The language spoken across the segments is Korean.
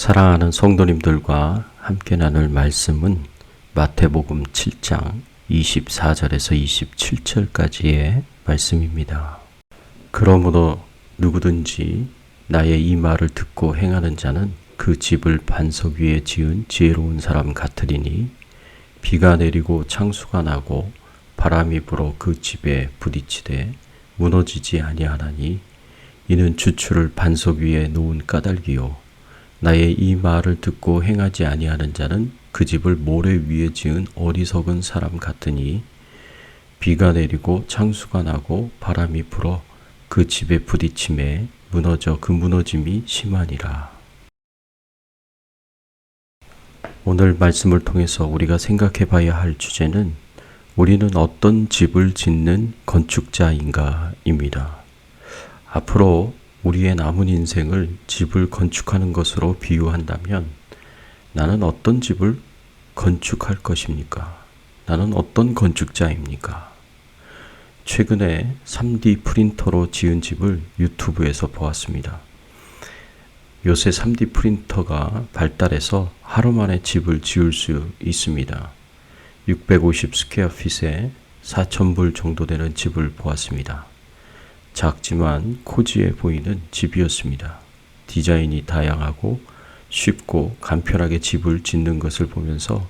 사랑하는 성도님들과 함께 나눌 말씀은 마태복음 7장 24절에서 27절까지의 말씀입니다. 그러므로 누구든지 나의 이 말을 듣고 행하는 자는 그 집을 반석 위에 지은 지혜로운 사람 같으리니 비가 내리고 창수가 나고 바람이 불어 그 집에 부딪히되 무너지지 아니하나니 이는 주추를 반석 위에 놓은 까닭이요 나의 이 말을 듣고 행하지 아니하는 자는 그 집을 모래 위에 지은 어리석은 사람 같으니 비가 내리고 창수가 나고 바람이 불어 그 집에 부딪힘에 무너져 그 무너짐이 심하니라. 오늘 말씀을 통해서 우리가 생각해 봐야 할 주제는 우리는 어떤 집을 짓는 건축자인가 입니다. 앞으로 우리의 남은 인생을 집을 건축하는 것으로 비유한다면 나는 어떤 집을 건축할 것입니까? 나는 어떤 건축자입니까? 최근에 3D 프린터로 지은 집을 유튜브에서 보았습니다. 요새 3D 프린터가 발달해서 하루 만에 집을 지을 수 있습니다. 650 스퀘어핏에 4,000불 정도 되는 집을 보았습니다. 작지만 코지해 보이는 집이었습니다. 디자인이 다양하고 쉽고 간편하게 집을 짓는 것을 보면서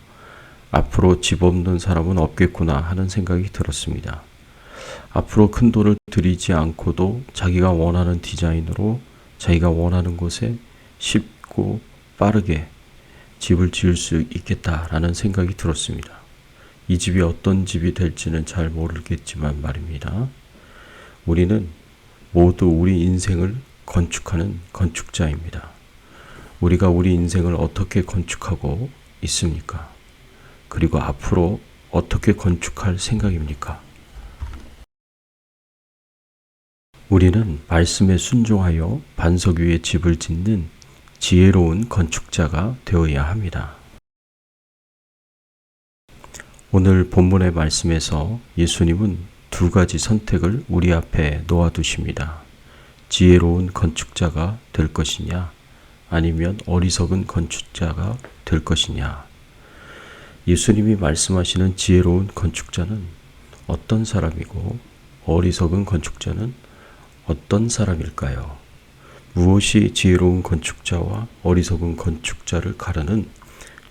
앞으로 집 없는 사람은 없겠구나 하는 생각이 들었습니다. 앞으로 큰 돈을 들이지 않고도 자기가 원하는 디자인으로 자기가 원하는 곳에 쉽고 빠르게 집을 지을 수 있겠다라는 생각이 들었습니다. 이 집이 어떤 집이 될지는 잘 모르겠지만 말입니다. 우리는 모두 우리 인생을 건축하는 건축자입니다. 우리가 우리 인생을 어떻게 건축하고 있습니까? 그리고 앞으로 어떻게 건축할 생각입니까? 우리는 말씀에 순종하여 반석 위에 집을 짓는 지혜로운 건축자가 되어야 합니다. 오늘 본문의 말씀에서 예수님은 두 가지 선택을 우리 앞에 놓아두십니다. 지혜로운 건축자가 될 것이냐, 아니면 어리석은 건축자가 될 것이냐. 예수님이 말씀하시는 지혜로운 건축자는 어떤 사람이고 어리석은 건축자는 어떤 사람일까요? 무엇이 지혜로운 건축자와 어리석은 건축자를 가르는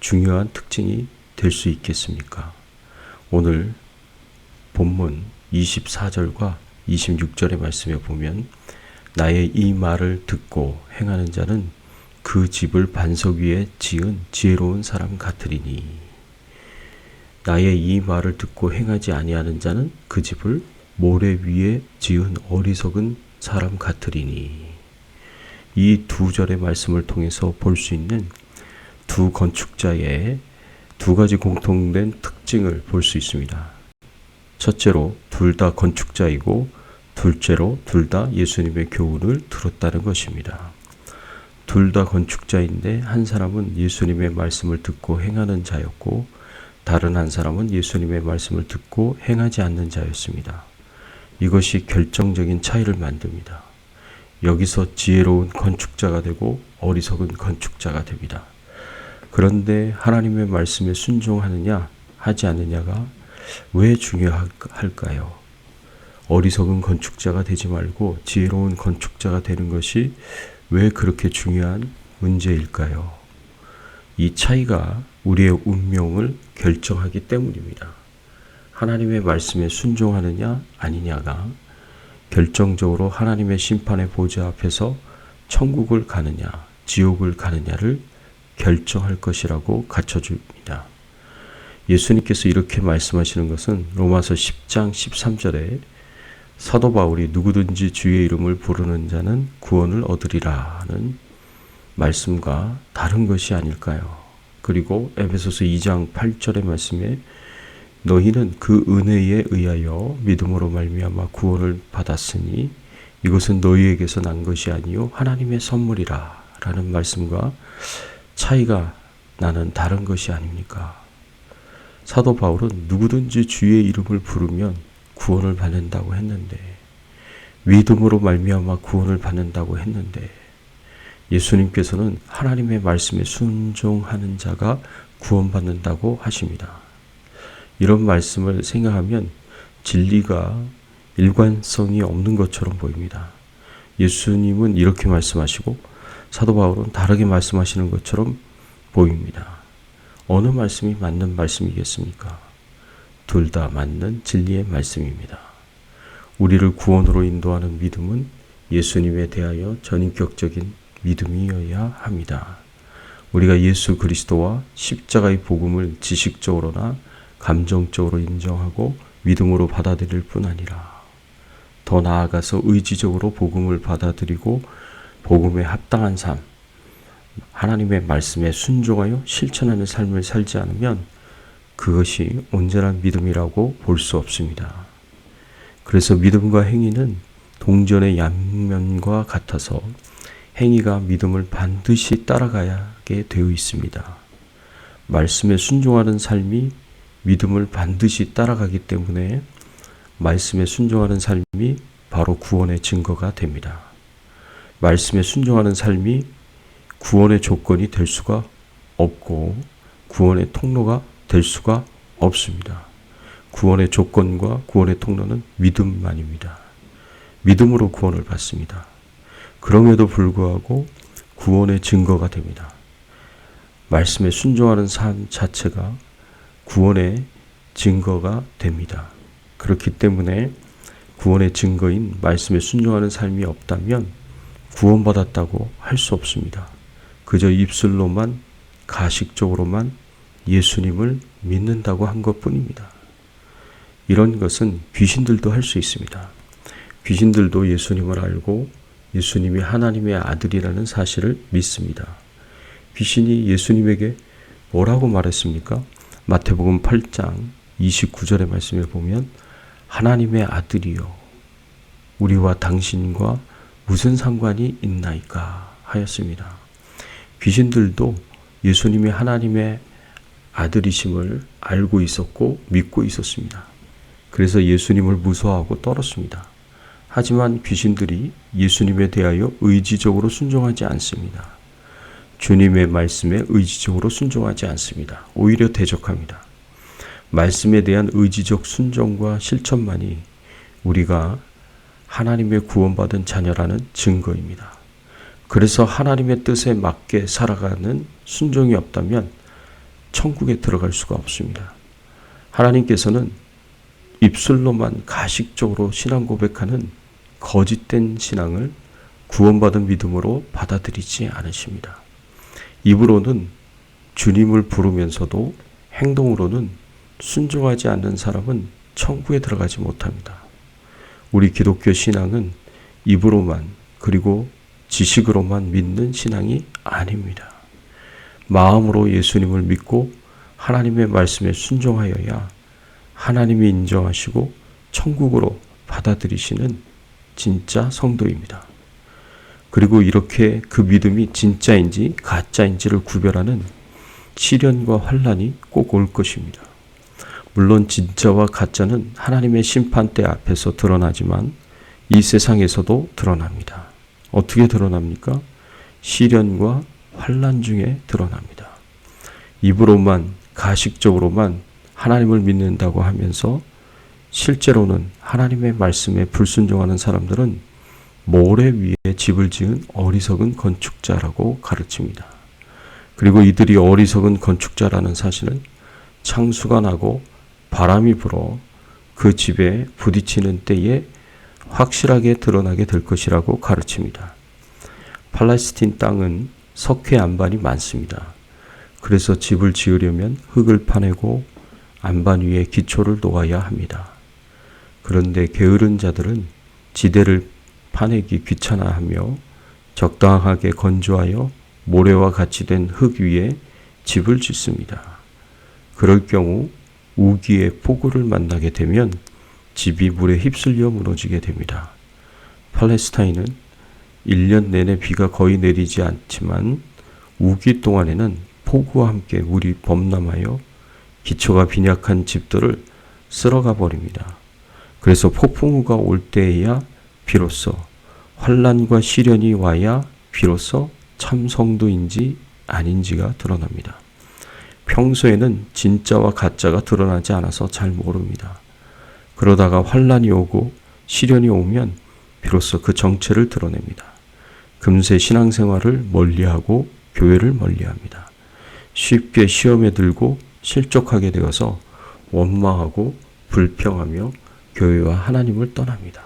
중요한 특징이 될 수 있겠습니까? 오늘 본문 24절과 26절의 말씀에 보면 나의 이 말을 듣고 행하는 자는 그 집을 반석 위에 지은 지혜로운 사람 같으리니 나의 이 말을 듣고 행하지 아니하는 자는 그 집을 모래 위에 지은 어리석은 사람 같으리니 이 두 절의 말씀을 통해서 볼 수 있는 두 건축자의 두 가지 공통된 특징을 볼 수 있습니다. 첫째로 둘 다 건축자이고 둘째로 둘 다 예수님의 교훈을 들었다는 것입니다. 둘 다 건축자인데 한 사람은 예수님의 말씀을 듣고 행하는 자였고 다른 한 사람은 예수님의 말씀을 듣고 행하지 않는 자였습니다. 이것이 결정적인 차이를 만듭니다. 여기서 지혜로운 건축자가 되고 어리석은 건축자가 됩니다. 그런데 하나님의 말씀에 순종하느냐 하지 않느냐가 왜 중요할까요? 어리석은 건축자가 되지 말고 지혜로운 건축자가 되는 것이 왜 그렇게 중요한 문제일까요? 이 차이가 우리의 운명을 결정하기 때문입니다. 하나님의 말씀에 순종하느냐 아니냐가 결정적으로 하나님의 심판의 보좌 앞에서 천국을 가느냐 지옥을 가느냐를 결정할 것이라고 가르쳐줍니다. 예수님께서 이렇게 말씀하시는 것은 로마서 10장 13절에 사도 바울이 누구든지 주의 이름을 부르는 자는 구원을 얻으리라 하는 말씀과 다른 것이 아닐까요? 그리고 에베소서 2장 8절의 말씀에 너희는 그 은혜에 의하여 믿음으로 말미암아 구원을 받았으니 이것은 너희에게서 난 것이 아니요 하나님의 선물이라 라는 말씀과 차이가 나는 다른 것이 아닙니까? 사도 바울은 누구든지 주의 이름을 부르면 구원을 받는다고 했는데 믿음으로 말미암아 구원을 받는다고 했는데 예수님께서는 하나님의 말씀에 순종하는 자가 구원받는다고 하십니다. 이런 말씀을 생각하면 진리가 일관성이 없는 것처럼 보입니다. 예수님은 이렇게 말씀하시고 사도 바울은 다르게 말씀하시는 것처럼 보입니다. 어느 말씀이 맞는 말씀이겠습니까? 둘 다 맞는 진리의 말씀입니다. 우리를 구원으로 인도하는 믿음은 예수님에 대하여 전인격적인 믿음이어야 합니다. 우리가 예수 그리스도와 십자가의 복음을 지식적으로나 감정적으로 인정하고 믿음으로 받아들일 뿐 아니라 더 나아가서 의지적으로 복음을 받아들이고 복음에 합당한 삶, 하나님의 말씀에 순종하여 실천하는 삶을 살지 않으면 그것이 온전한 믿음이라고 볼 수 없습니다. 그래서 믿음과 행위는 동전의 양면과 같아서 행위가 믿음을 반드시 따라가게 되어 있습니다. 말씀에 순종하는 삶이 믿음을 반드시 따라가기 때문에 말씀에 순종하는 삶이 바로 구원의 증거가 됩니다. 말씀에 순종하는 삶이 구원의 조건이 될 수가 없고 구원의 통로가 될 수가 없습니다. 구원의 조건과 구원의 통로는 믿음만입니다. 믿음으로 구원을 받습니다. 그럼에도 불구하고 구원의 증거가 됩니다. 말씀에 순종하는 삶 자체가 구원의 증거가 됩니다. 그렇기 때문에 구원의 증거인 말씀에 순종하는 삶이 없다면 구원받았다고 할 수 없습니다. 그저 입술로만 가식적으로만 예수님을 믿는다고 한 것뿐입니다. 이런 것은 귀신들도 할 수 있습니다. 귀신들도 예수님을 알고 예수님이 하나님의 아들이라는 사실을 믿습니다. 귀신이 예수님에게 뭐라고 말했습니까? 마태복음 8장 29절의 말씀에 보면 하나님의 아들이요 우리와 당신과 무슨 상관이 있나이까 하였습니다. 귀신들도 예수님이 하나님의 아들이심을 알고 있었고 믿고 있었습니다. 그래서 예수님을 무서워하고 떨었습니다. 하지만 귀신들이 예수님에 대하여 의지적으로 순종하지 않습니다. 주님의 말씀에 의지적으로 순종하지 않습니다. 오히려 대적합니다. 말씀에 대한 의지적 순종과 실천만이 우리가 하나님의 구원받은 자녀라는 증거입니다. 그래서 하나님의 뜻에 맞게 살아가는 순종이 없다면 천국에 들어갈 수가 없습니다. 하나님께서는 입술로만 가식적으로 신앙 고백하는 거짓된 신앙을 구원받은 믿음으로 받아들이지 않으십니다. 입으로는 주님을 부르면서도 행동으로는 순종하지 않는 사람은 천국에 들어가지 못합니다. 우리 기독교 신앙은 입으로만 그리고 지식으로만 믿는 신앙이 아닙니다. 마음으로 예수님을 믿고 하나님의 말씀에 순종하여야 하나님이 인정하시고 천국으로 받아들이시는 진짜 성도입니다. 그리고 이렇게 그 믿음이 진짜인지 가짜인지를 구별하는 시련과 환난이 꼭 올 것입니다. 물론 진짜와 가짜는 하나님의 심판대 앞에서 드러나지만 이 세상에서도 드러납니다. 어떻게 드러납니까? 시련과 환난 중에 드러납니다. 입으로만 가식적으로만 하나님을 믿는다고 하면서 실제로는 하나님의 말씀에 불순종하는 사람들은 모래 위에 집을 지은 어리석은 건축자라고 가르칩니다. 그리고 이들이 어리석은 건축자라는 사실은 창수가 나고 바람이 불어 그 집에 부딪히는 때에 확실하게 드러나게 될 것이라고 가르칩니다. 팔레스틴 땅은 석회 안반이 많습니다. 그래서 집을 지으려면 흙을 파내고 안반 위에 기초를 놓아야 합니다. 그런데 게으른 자들은 지대를 파내기 귀찮아하며 적당하게 건조하여 모래와 같이 된 흙 위에 집을 짓습니다. 그럴 경우 우기의 폭우를 만나게 되면 집이 물에 휩쓸려 무너지게 됩니다. 팔레스타인은 1년 내내 비가 거의 내리지 않지만 우기 동안에는 폭우와 함께 물이 범람하여 기초가 빈약한 집들을 쓸어가 버립니다. 그래서 폭풍우가 올 때에야 비로소 환난과 시련이 와야 비로소 참 성도인지 아닌지가 드러납니다. 평소에는 진짜와 가짜가 드러나지 않아서 잘 모릅니다. 그러다가 환란이 오고 시련이 오면 비로소 그 정체를 드러냅니다. 금세 신앙생활을 멀리하고 교회를 멀리합니다. 쉽게 시험에 들고 실족하게 되어서 원망하고 불평하며 교회와 하나님을 떠납니다.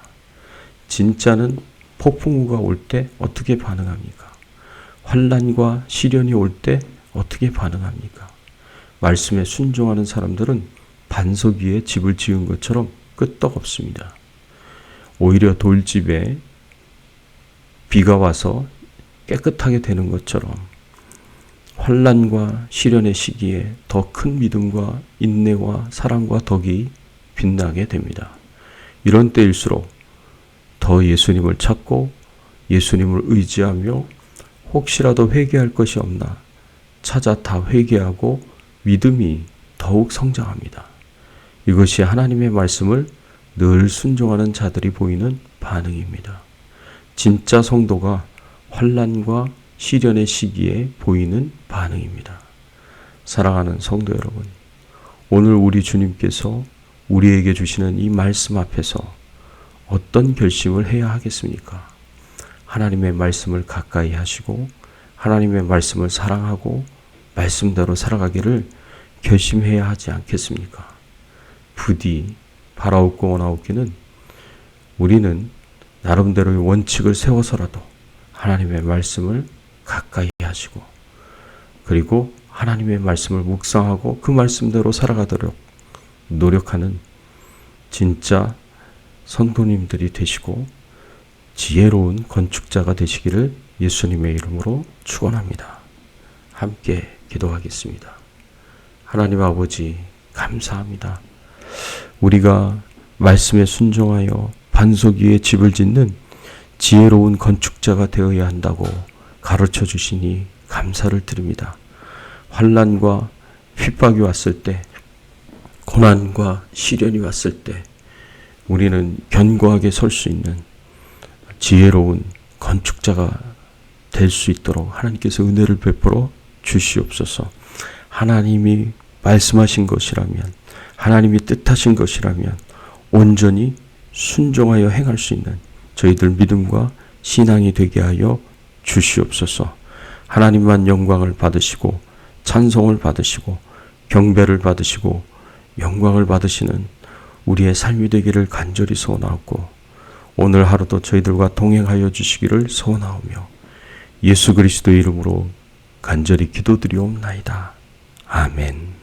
진짜는 폭풍우가 올 때 어떻게 반응합니까? 환란과 시련이 올 때 어떻게 반응합니까? 말씀에 순종하는 사람들은 반석 위에 집을 지은 것처럼 끄떡없습니다. 오히려 돌집에 비가 와서 깨끗하게 되는 것처럼 환란과 시련의 시기에 더 큰 믿음과 인내와 사랑과 덕이 빛나게 됩니다. 이런 때일수록 더 예수님을 찾고 예수님을 의지하며 혹시라도 회개할 것이 없나 찾아 다 회개하고 믿음이 더욱 성장합니다. 이것이 하나님의 말씀을 늘 순종하는 자들이 보이는 반응입니다. 진짜 성도가 환란과 시련의 시기에 보이는 반응입니다. 사랑하는 성도 여러분, 오늘 우리 주님께서 우리에게 주시는 이 말씀 앞에서 어떤 결심을 해야 하겠습니까? 하나님의 말씀을 가까이 하시고 하나님의 말씀을 사랑하고 말씀대로 살아가기를 결심해야 하지 않겠습니까? 부디 바라옵고 원하옵기는 우리는 나름대로의 원칙을 세워서라도 하나님의 말씀을 가까이 하시고 그리고 하나님의 말씀을 묵상하고 그 말씀대로 살아가도록 노력하는 진짜 성도님들이 되시고 지혜로운 건축자가 되시기를 예수님의 이름으로 축원합니다. 함께 기도하겠습니다. 하나님 아버지 감사합니다. 우리가 말씀에 순종하여 반석 위에 집을 짓는 지혜로운 건축자가 되어야 한다고 가르쳐 주시니 감사를 드립니다. 환난과 핍박이 왔을 때, 고난과 시련이 왔을 때 우리는 견고하게 설 수 있는 지혜로운 건축자가 될 수 있도록 하나님께서 은혜를 베풀어 주시옵소서. 하나님이 말씀하신 것이라면, 하나님이 뜻하신 것이라면 온전히 순종하여 행할 수 있는 저희들 믿음과 신앙이 되게 하여 주시옵소서. 하나님만 영광을 받으시고 찬송을 받으시고 경배를 받으시고 영광을 받으시는 우리의 삶이 되기를 간절히 소원하고 오늘 하루도 저희들과 동행하여 주시기를 소원하오며 예수 그리스도의 이름으로 간절히 기도드리옵나이다. 아멘.